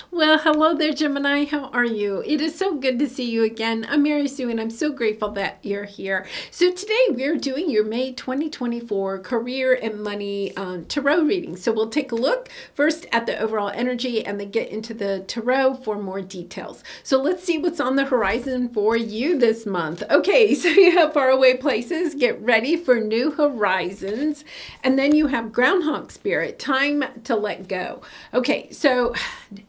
Well, hello there, Gemini. How are you? It is so good to see you again. I'm Mary Sue, and I'm so grateful that you're here. So today we're doing your May 2024 career and money tarot reading. So we'll take a look first at the overall energy and then get into the tarot for more details. So let's see what's on the horizon for you this month. Okay, so you have faraway places. Get ready for new horizons. And then you have groundhog spirit, time to let go. Okay, so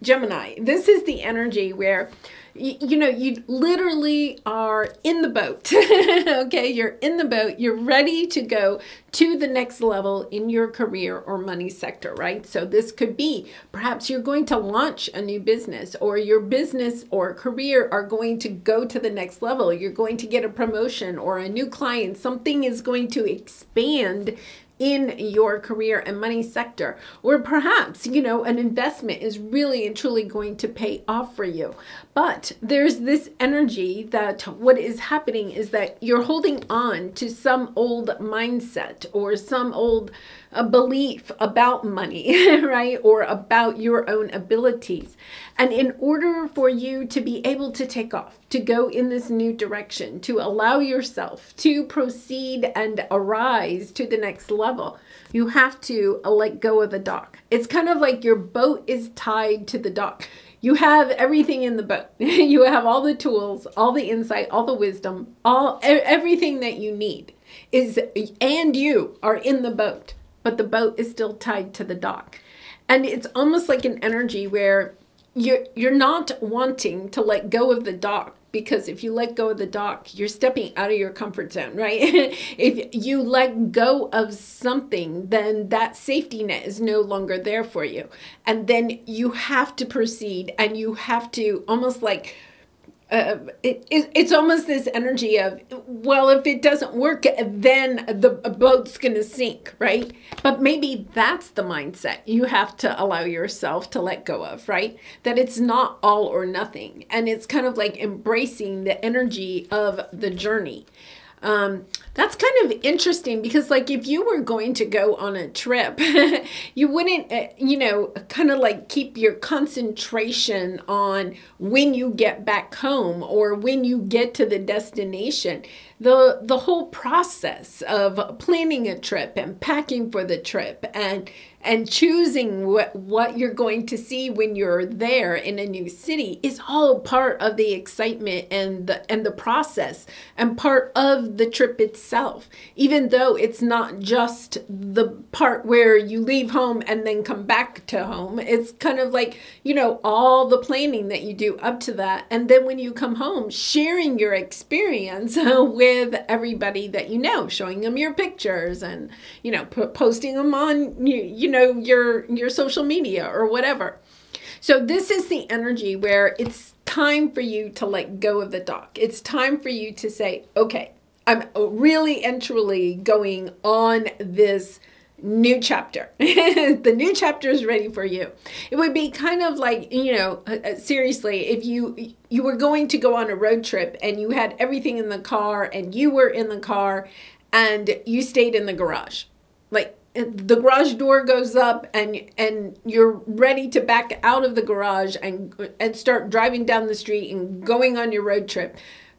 Gemini, this is the energy where you literally are in the boat. Okay, you're in the boat, you're ready to go to the next level in your career or money sector, right? So this could be perhaps you're going to launch a new business, or your business or career are going to go to the next level. You're going to get a promotion or a new client. Something is going to expand in your career and money sector, or perhaps, an investment is really and truly going to pay off for you. But there's this energy that what is happening is that you're holding on to some old mindset or some old belief about money, right? Or about your own abilities. And in order for you to be able to take off, to go in this new direction, to allow yourself to proceed and arise to the next level, you have to let go of the dock. It's kind of like your boat is tied to the dock. You have everything in the boat. You have all the tools, all the insight, all the wisdom, everything that you need and you are in the boat, but the boat is still tied to the dock. And it's almost like an energy where you're not wanting to let go of the dock, because if you let go of the dock, you're stepping out of your comfort zone, right? If you let go of something, then that safety net is no longer there for you. And then you have to proceed, and you have to almost like, it's almost this energy of, well, if it doesn't work, then the boat's going to sink, right? But maybe that's the mindset you have to allow yourself to let go of, right? That it's not all or nothing. And it's kind of like embracing the energy of the journey. That's kind of interesting, because like if you were going to go on a trip, you wouldn't, kind of like keep your concentration on when you get back home or when you get to the destination. The whole process of planning a trip and packing for the trip and choosing what you're going to see when you're there in a new city is all part of the excitement and the process and part of the trip itself, even though it's not just the part where you leave home and then come back to home. It's kind of like, all the planning that you do up to that. And then when you come home, sharing your experience with everybody that showing them your pictures and, posting them on, your social media or whatever. So this is the energy where it's time for you to let go of the dock. It's time for you to say, okay, I'm really and truly going on this new chapter. The new chapter is ready for you. It would be kind of like, seriously, if you were going to go on a road trip and you had everything in the car and you were in the car and you stayed in the garage. Like, the garage door goes up and you're ready to back out of the garage and start driving down the street and going on your road trip.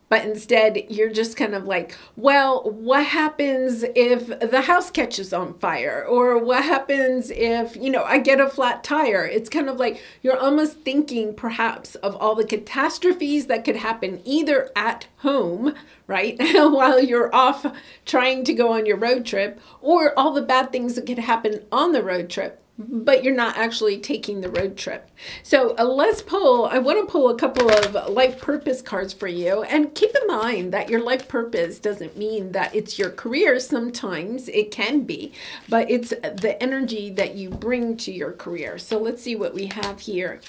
But instead, you're just kind of like, well, what happens if the house catches on fire? Or what happens if, I get a flat tire? It's kind of like you're almost thinking perhaps of all the catastrophes that could happen either at home, right, while you're off trying to go on your road trip, or all the bad things that could happen on the road trip, but you're not actually taking the road trip. So I want to pull a couple of life purpose cards for you. And keep in mind that your life purpose doesn't mean that it's your career. Sometimes it can be, but it's the energy that you bring to your career. So let's see what we have here.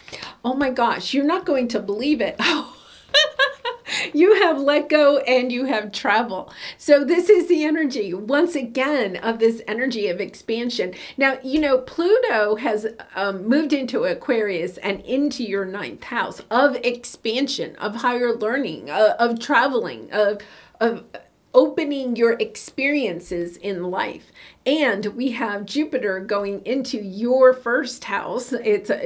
Oh my gosh, you're not going to believe it. Oh. You have let go and you have travel. So this is the energy, once again, of this energy of expansion. Now, Pluto has moved into Aquarius and into your 9th house of expansion, of higher learning, of traveling, of opening your experiences in life. And we have Jupiter going into your first house.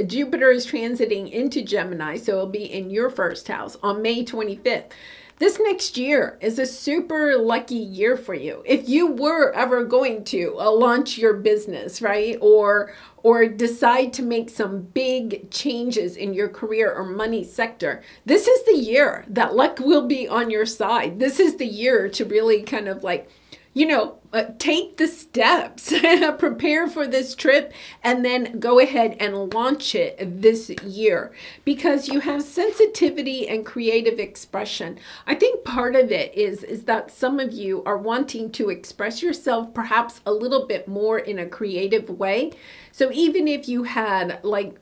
Jupiter is transiting into Gemini, so it'll be in your first house on May 25th. This next year is a super lucky year for you. If you were ever going to launch your business, right? Or decide to make some big changes in your career or money sector, this is the year that luck will be on your side. This is the year to really kind of like, take the steps, prepare for this trip, and then go ahead and launch it this year, because you have sensitivity and creative expression. I think part of it is that some of you are wanting to express yourself perhaps a little bit more in a creative way. So even if you had like,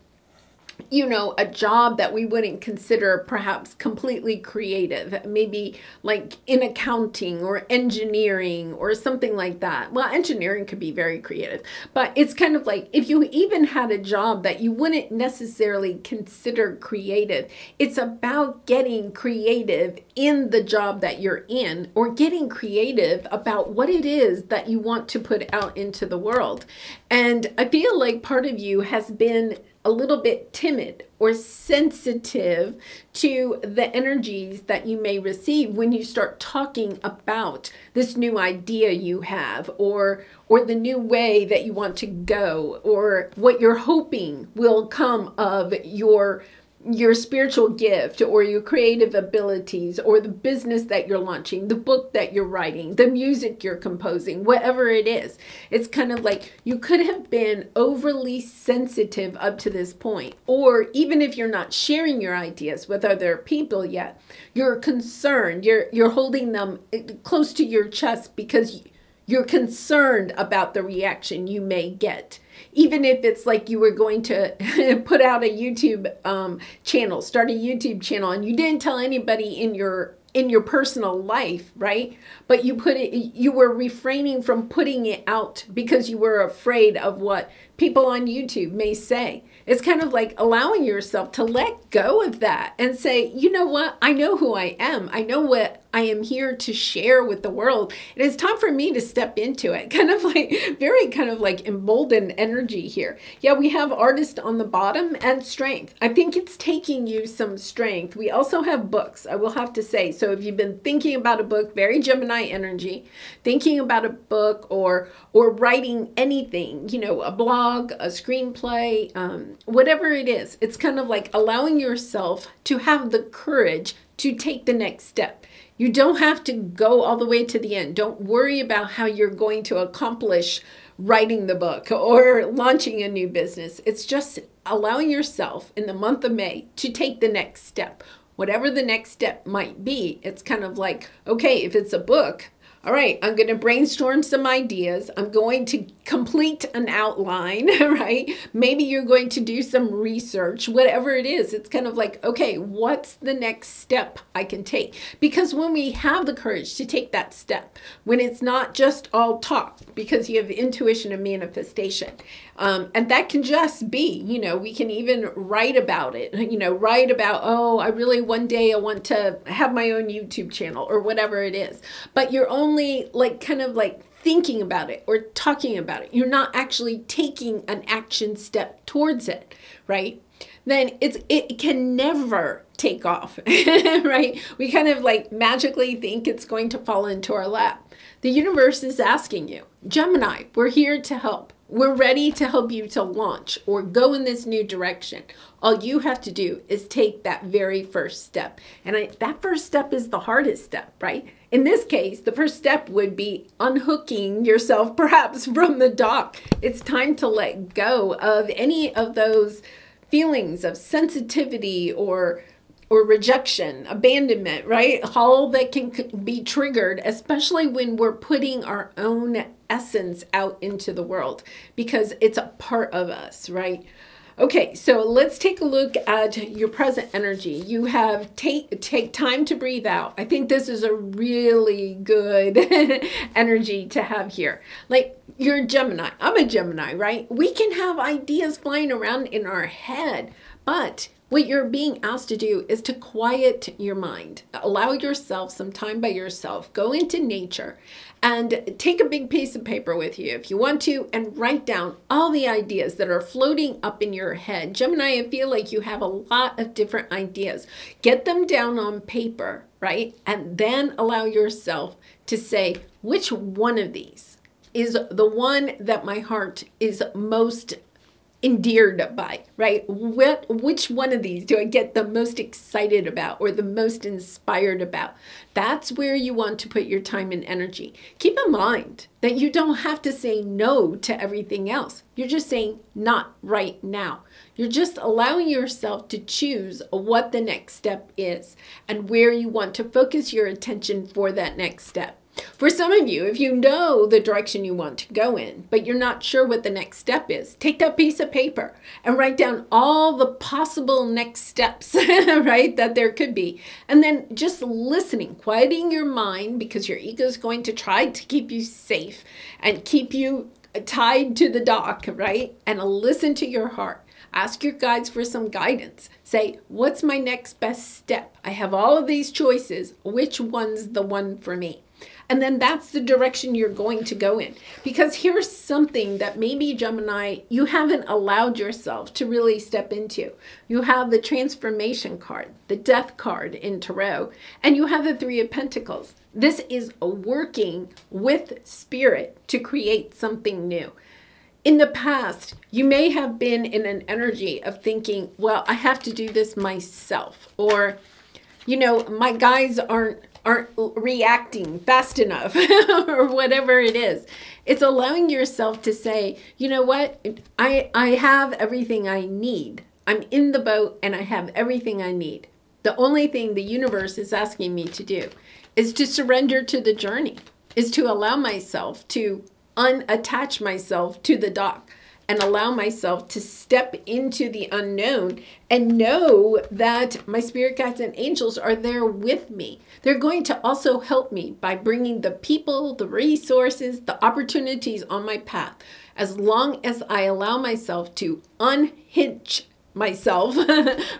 a job that we wouldn't consider perhaps completely creative, maybe like in accounting or engineering or something like that. Well, engineering could be very creative, but it's kind of like if you even had a job that you wouldn't necessarily consider creative, it's about getting creative in the job that you're in, or getting creative about what it is that you want to put out into the world. And I feel like part of you has been a little bit timid or sensitive to the energies that you may receive when you start talking about this new idea you have, or the new way that you want to go, or what you're hoping will come of your spiritual gift, or your creative abilities, or the business that you're launching, the book that you're writing, the music you're composing, whatever it is. It's kind of like you could have been overly sensitive up to this point, or even if you're not sharing your ideas with other people yet, you're concerned, you're holding them close to your chest because you're concerned about the reaction you may get. Even if it's like you were going to put out a YouTube channel, start a YouTube channel, and you didn't tell anybody in your personal life, right? But you were refraining from putting it out because you were afraid of what people on YouTube may say. It's kind of like allowing yourself to let go of that and say, you know what? I know who I am. I know what I am here to share with the world. It is time for me to step into it. Kind of like, very kind of like emboldened energy here. Yeah, we have artist on the bottom and strength. I think it's taking you some strength. We also have books, I will have to say. So if you've been thinking about a book, very Gemini energy, thinking about a book or writing anything, a blog, a screenplay, whatever it is, it's kind of like allowing yourself to have the courage to take the next step. You don't have to go all the way to the end. Don't worry about how you're going to accomplish writing the book or launching a new business. It's just allowing yourself in the month of May to take the next step. Whatever the next step might be, it's kind of like, okay, if it's a book, all right, I'm going to brainstorm some ideas. I'm going to complete an outline, right? Maybe you're going to do some research, whatever it is. It's kind of like, okay, what's the next step I can take? Because when we have the courage to take that step, when it's not just all talk, because you have intuition and manifestation, and that can just be, we can even write about it, write about, oh, I really one day I want to have my own YouTube channel or whatever it is. But you're only like kind of like thinking about it or talking about it. You're not actually taking an action step towards it, right? Then it can never take off, right? We kind of like magically think it's going to fall into our lap. The universe is asking you, Gemini, we're here to help. We're ready to help you to launch or go in this new direction. All you have to do is take that very first step. And that first step is the hardest step, right? In this case, the first step would be unhooking yourself perhaps from the dock. It's time to let go of any of those feelings of sensitivity or rejection, abandonment, right? All that can be triggered, especially when we're putting our own essence out into the world, because it's a part of us, right? Okay, so let's take a look at your present energy. You have take time to breathe out. I think this is a really good energy to have here. Like, you're a Gemini. I'm a Gemini, right? We can have ideas flying around in our head, but What you're being asked to do is to quiet your mind. Allow yourself some time by yourself. Go into nature and take a big piece of paper with you if you want to and write down all the ideas that are floating up in your head. Gemini, I feel like you have a lot of different ideas. Get them down on paper, right? And then allow yourself to say, which one of these is the one that my heart is most endeared by, right? Which one of these do I get the most excited about or the most inspired about? That's where you want to put your time and energy. Keep in mind that you don't have to say no to everything else. You're just saying not right now. You're just allowing yourself to choose what the next step is and where you want to focus your attention for that next step. For some of you, if you know the direction you want to go in, but you're not sure what the next step is, take that piece of paper and write down all the possible next steps, right, that there could be. And then just listening, quieting your mind, because your ego is going to try to keep you safe and keep you tied to the dock, right? And listen to your heart. Ask your guides for some guidance. Say, what's my next best step? I have all of these choices. Which one's the one for me? And then that's the direction you're going to go in. Because here's something that maybe, Gemini, you haven't allowed yourself to really step into. You have the transformation card, the death card in Tarot, and you have the Three of Pentacles. This is working with spirit to create something new. In the past, you may have been in an energy of thinking, well, I have to do this myself. Or, you know, my guides aren't reacting fast enough or whatever it is. It's allowing yourself to say, you know what? I have everything I need. I'm in the boat and I have everything I need. The only thing the universe is asking me to do is to surrender to the journey, is to allow myself to unattach myself to the dock and allow myself to step into the unknown and know that my spirit guides and angels are there with me. They're going to also help me by bringing the people, the resources, the opportunities on my path, as long as I allow myself to unhitch myself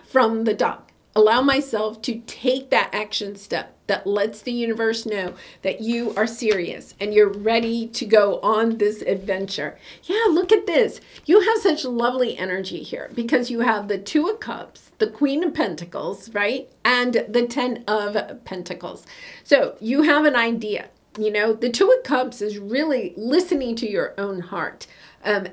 from the dock. Allow myself to take that action step that lets the universe know that you are serious and you're ready to go on this adventure. Yeah, look at this. You have such lovely energy here because you have the Two of Cups, the Queen of Pentacles, right? And the Ten of Pentacles. So you have an idea. You know, the Two of Cups is really listening to your own heart.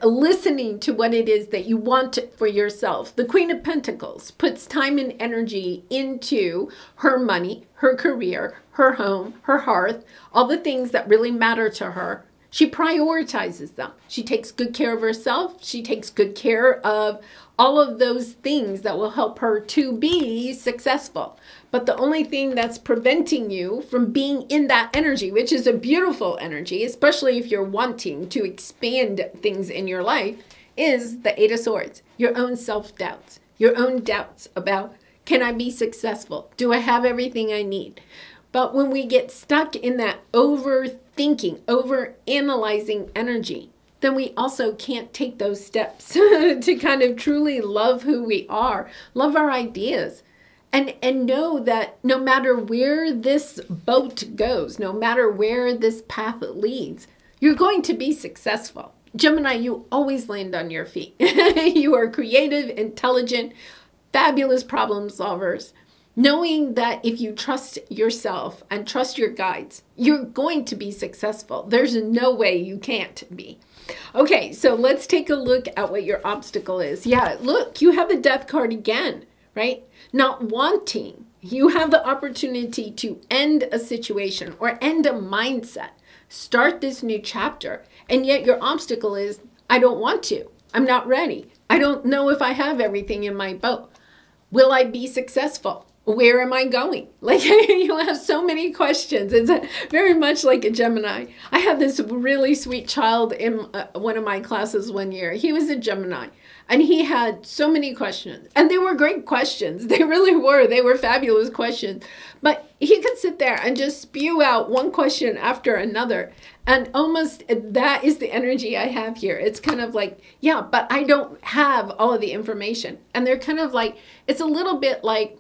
Listening to what it is that you want for yourself. The Queen of Pentacles puts time and energy into her money, her career, her home, her hearth, all the things that really matter to her. She prioritizes them. She takes good care of herself. She takes good care of all of those things that will help her to be successful. But the only thing that's preventing you from being in that energy, which is a beautiful energy, especially if you're wanting to expand things in your life, is the Eight of Swords. Your own self-doubts, your own doubts about, can I be successful? Do I have everything I need? But when we get stuck in that overthinking, overanalyzing energy, then we also can't take those steps to kind of truly love who we are, love our ideas, and know that no matter where this boat goes, no matter where this path leads, you're going to be successful. Gemini, you always land on your feet. You are creative, intelligent, fabulous problem solvers. Knowing that if you trust yourself and trust your guides, you're going to be successful. There's no way you can't be. Okay, so let's take a look at what your obstacle is. Yeah, look, you have the Death card again, right? Not wanting. You have the opportunity to end a situation or end a mindset, start this new chapter, and yet your obstacle is, I don't want to. I'm not ready. I don't know if I have everything in my boat. Will I be successful? Where am I going? Like, you have so many questions. It's very much like a Gemini. I had this really sweet child in one of my classes one year. He was a Gemini. And he had so many questions. And they were great questions. They really were. They were fabulous questions. But he could sit there and just spew out one question after another. And almost that is the energy I have here. It's kind of like, yeah, but I don't have all of the information. And they're kind of like, it's a little bit like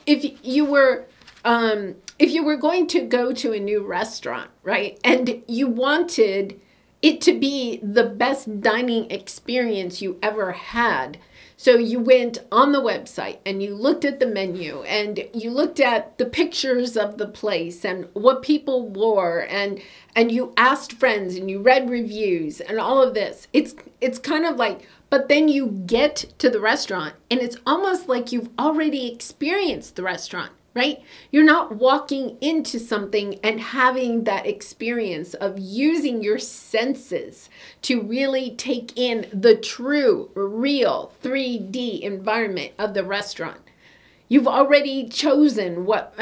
if you were going to go to a new restaurant, right? And you wanted it to be the best dining experience you ever had. So you went on the website and you looked at the menu and you looked at the pictures of the place and what people wore and you asked friends and you read reviews and all of this. It's kind of like, but then you get to the restaurant and it's almost like you've already experienced the restaurant. Right? You're not walking into something and having that experience of using your senses to really take in the true, real 3D environment of the restaurant. You've already chosen what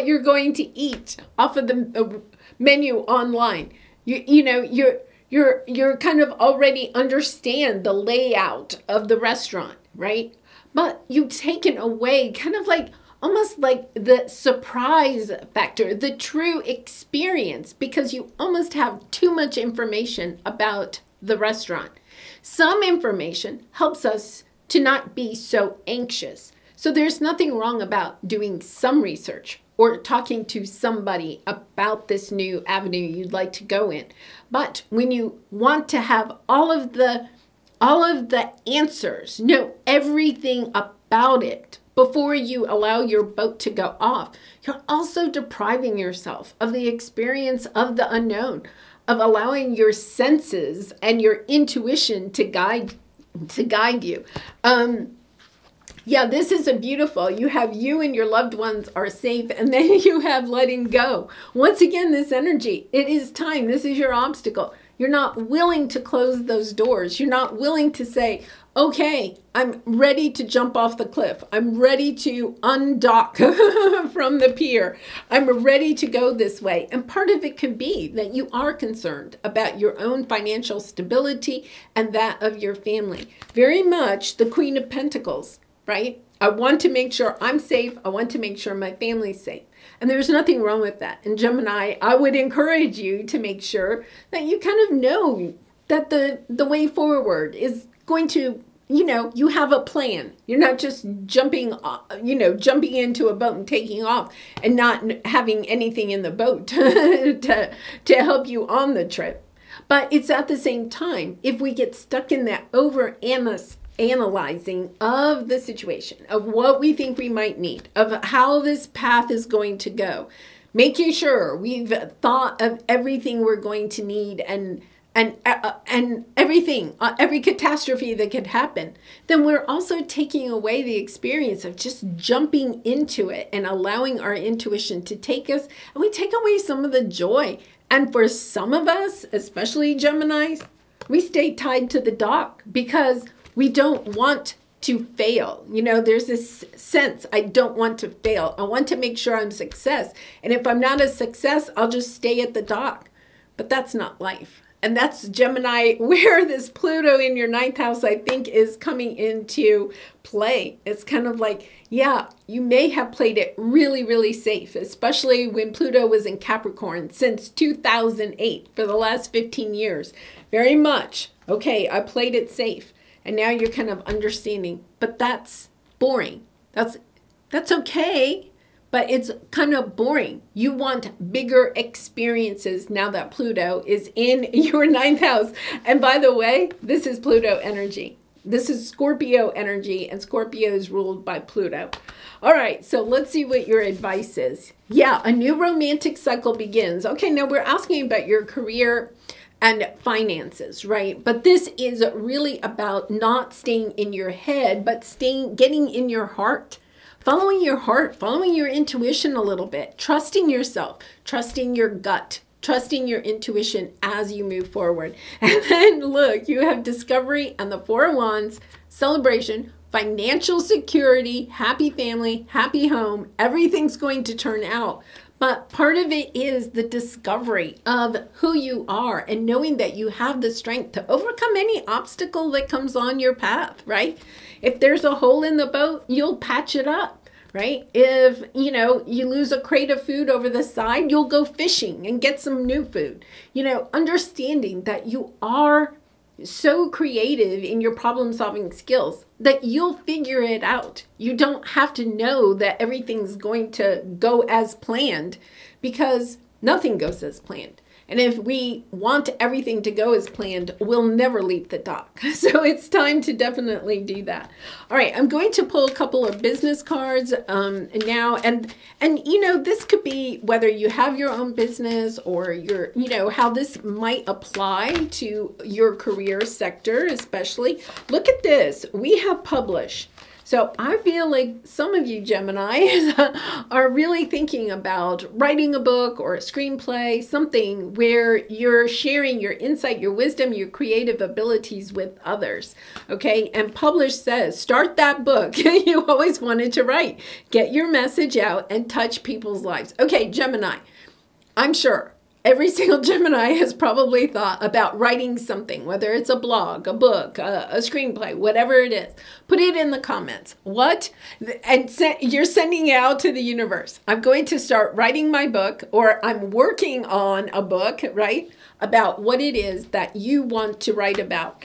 you're going to eat off of the menu online. You're kind of already understand the layout of the restaurant, right? But you've taken away kind of like almost like the surprise factor, the true experience, because you almost have too much information about the restaurant. Some information helps us to not be so anxious. So there's nothing wrong about doing some research or talking to somebody about this new avenue you'd like to go in. But when you want to have all of the answers, know everything about it, before you allow your boat to go off, you're also depriving yourself of the experience of the unknown, of allowing your senses and your intuition to guide you. Yeah, this is a beautiful. You have you and your loved ones are safe, and then you have letting go. Once again, this energy, it is time. This is your obstacle. You're not willing to close those doors. You're not willing to say, okay, I'm ready to jump off the cliff. I'm ready to undock from the pier. I'm ready to go this way. And part of it could be that you are concerned about your own financial stability and that of your family. Very much the Queen of Pentacles, right? I want to make sure I'm safe. I want to make sure my family's safe. And there's nothing wrong with that. And Gemini, I would encourage you to make sure that you kind of know that the way forward is going to, you have a plan. You're not just jumping into a boat and taking off and not having anything in the boat to help you on the trip. But it's at the same time, if we get stuck in that analyzing of the situation, of what we think we might need, of how this path is going to go, making sure we've thought of everything we're going to need and everything, every catastrophe that could happen, then we're also taking away the experience of just jumping into it and allowing our intuition to take us, and we take away some of the joy. And for some of us, especially Geminis, we stay tied to the dock because we don't want to fail. There's this sense, I don't want to fail. I want to make sure I'm a success. And if I'm not a success, I'll just stay at the dock. But that's not life. And that's Gemini, where this Pluto in your 9th house, I think, is coming into play. It's kind of like, yeah, you may have played it really, really safe, especially when Pluto was in Capricorn since 2008 for the last 15 years. Very much, okay, I played it safe. And now you're kind of understanding, but that's boring. That's okay, but it's kind of boring. You want bigger experiences now that Pluto is in your 9th house. And by the way, this is Pluto energy. This is Scorpio energy, and Scorpio is ruled by Pluto. All right, so let's see what your advice is. Yeah, a new romantic cycle begins. Okay, now we're asking about your career and finances, right? But this is really about not staying in your head, but getting in your heart, following your heart, following your intuition a little bit, trusting yourself, trusting your gut, trusting your intuition as you move forward. And then look, you have discovery and the Four of Wands, celebration, financial security, happy family, happy home. Everything's going to turn out. But part of it is the discovery of who you are and knowing that you have the strength to overcome any obstacle that comes on your path, right? If there's a hole in the boat, you'll patch it up, right? If, you lose a crate of food over the side, you'll go fishing and get some new food. Understanding that you are so creative in your problem-solving skills that you'll figure it out. You don't have to know that everything's going to go as planned, because nothing goes as planned. And if we want everything to go as planned, we'll never leave the dock. So it's time to definitely do that. All right, I'm going to pull a couple of business cards now. And this could be whether you have your own business or how this might apply to your career sector, especially. Look at this. We have publish. So I feel like some of you Gemini are really thinking about writing a book or a screenplay, something where you're sharing your insight, your wisdom, your creative abilities with others. Okay, and publish says, start that book you always wanted to write. Get your message out and touch people's lives. Okay, Gemini, I'm sure every single Gemini has probably thought about writing something, whether it's a blog, a book, a screenplay, whatever it is. Put it in the comments. What? And you're sending it out to the universe. I'm going to start writing my book, or I'm working on a book, right? About what it is that you want to write about.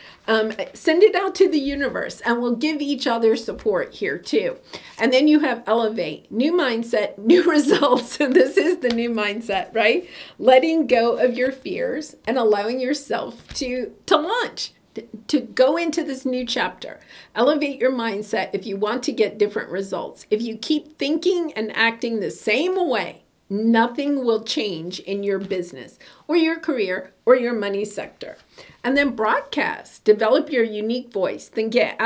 Send it out to the universe, and we'll give each other support here too. And then you have elevate, new mindset, new results. And this is the new mindset, right? Letting go of your fears and allowing yourself to launch, to go into this new chapter. Elevate your mindset if you want to get different results. If you keep thinking and acting the same way, nothing will change in your business or your career or your money sector. And then broadcast, develop your unique voice, then get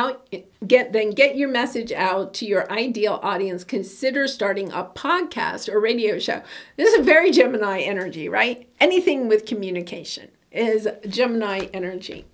your message out to your ideal audience. Consider starting a podcast or radio show. This is very Gemini energy, right? Anything with communication is Gemini energy.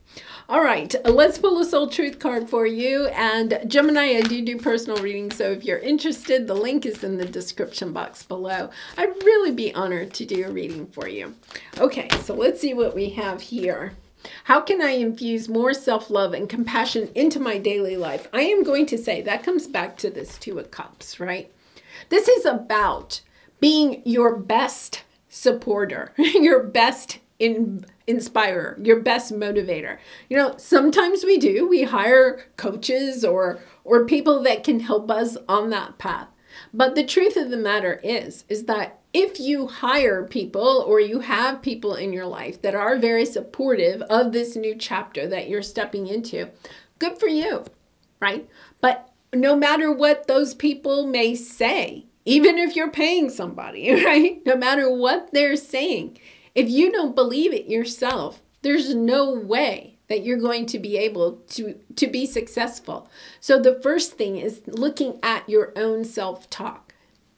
All right, let's pull a soul truth card for you. And Gemini, I do personal readings, so if you're interested, the link is in the description box below. I'd really be honored to do a reading for you. Okay, so let's see what we have here. How can I infuse more self-love and compassion into my daily life? I am going to say that comes back to this Two of Cups, right? This is about being your best supporter, your best inspirer, your best motivator. Sometimes we hire coaches or people that can help us on that path. But the truth of the matter is that if you hire people or you have people in your life that are very supportive of this new chapter that you're stepping into, good for you, right? But no matter what those people may say, even if you're paying somebody, right? No matter what they're saying, if you don't believe it yourself, there's no way that you're going to be able to be successful. So the first thing is looking at your own self-talk.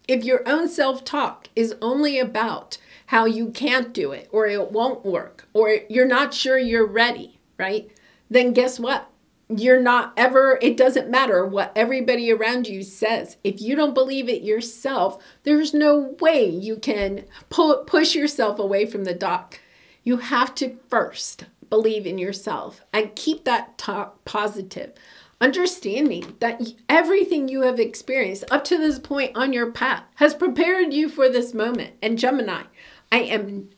If your own self-talk is only about how you can't do it, or it won't work, or you're not sure you're ready, right? Then guess what? You're not ever, it doesn't matter what everybody around you says. If you don't believe it yourself, there's no way you can push yourself away from the dock. You have to first believe in yourself and keep that talk positive. Understanding that everything you have experienced up to this point on your path has prepared you for this moment. And Gemini, I am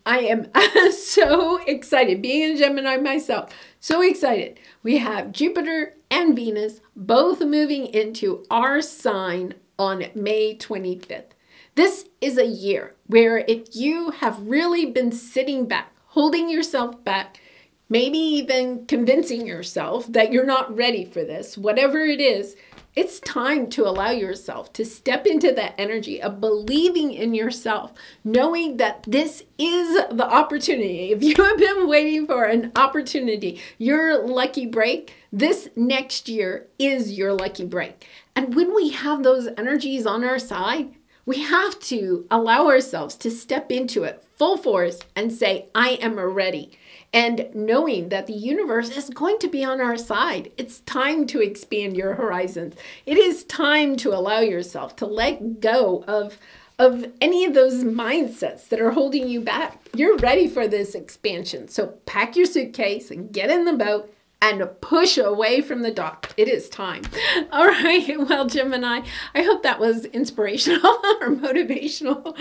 so excited. Being a Gemini myself, so excited. We have Jupiter and Venus both moving into our sign on May 25th. This is a year where if you have really been sitting back, holding yourself back, maybe even convincing yourself that you're not ready for this, whatever it is, it's time to allow yourself to step into that energy of believing in yourself, knowing that this is the opportunity. If you have been waiting for an opportunity, your lucky break, this next year is your lucky break. And when we have those energies on our side, we have to allow ourselves to step into it full force and say, I am ready. And knowing that the universe is going to be on our side. It's time to expand your horizons. It is time to allow yourself to let go of any of those mindsets that are holding you back. You're ready for this expansion. So pack your suitcase and get in the boat and push away from the dock. It is time. All right. Well, Gemini, I hope that was inspirational or motivational.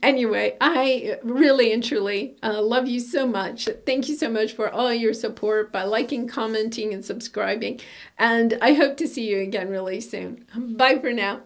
Anyway, I really and truly love you so much. Thank you so much for all your support by liking, commenting, and subscribing. And I hope to see you again really soon. Bye for now.